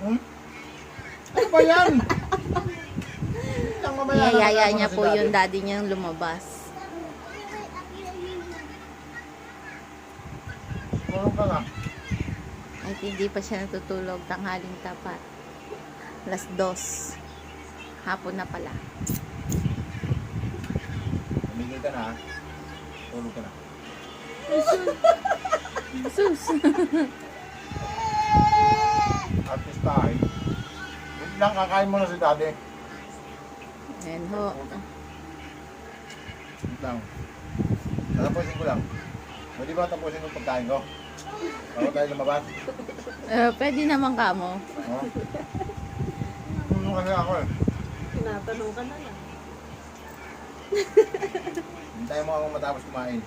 Hmm? Ano ba yan? Niyayaya niya po yung daddy niyang lumabas. Tulong ka nga. At hindi pa siya natutulog, tanghaling tapat. Alas 2. Hapon na pala. Tumigil ka na ha. Tulog ka na. Sus! Artista eh. Wait lang, kakain mo na si daddy. Ayan ho. Wait lang. Tatapusin ko lang. Pwede ba tapusin ko pagkain ko? Bago tayo lumabas? Pwede naman kamo. Oh. Tulong kasi ako eh. Tinatanong ka na lang. Hintayin mo akong matapos kumain.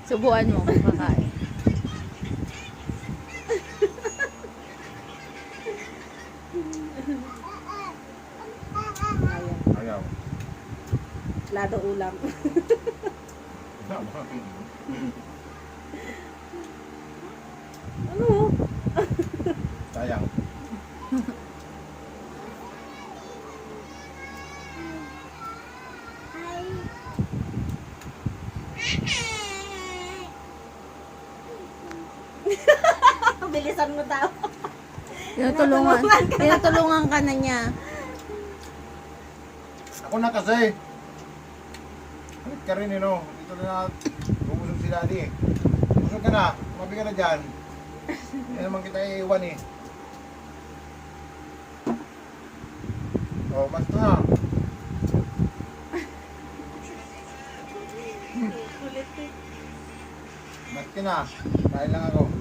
Subuan mo kung kakain. Ayan. Ayaw. Lado ulam. Ano? Sayang. Bilisan mo daw. Tinutulungan ka na niya. Ako na kasi. Halit ka rin eh no. Dito na bubusog si daddy eh. Busog ka na. Tumabi ka na dyan. Hindi naman kita iiwan eh. Oh, basta na. Kulit eh. Basta na. Kain lang ako.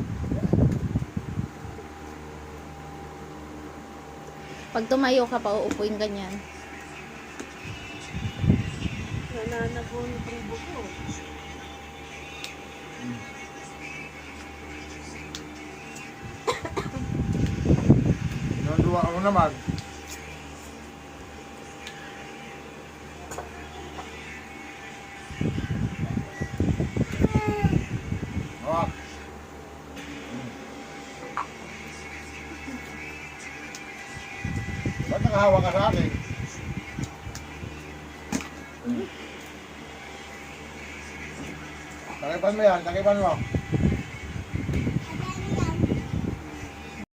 Pag tumayo ka pa, uupuin ka niyan. Nananago yung tribo ko. Sinuduwa ako naman. Oh. Ba't nakahawa ka sa akin? Takipan mo yan, takipan mo.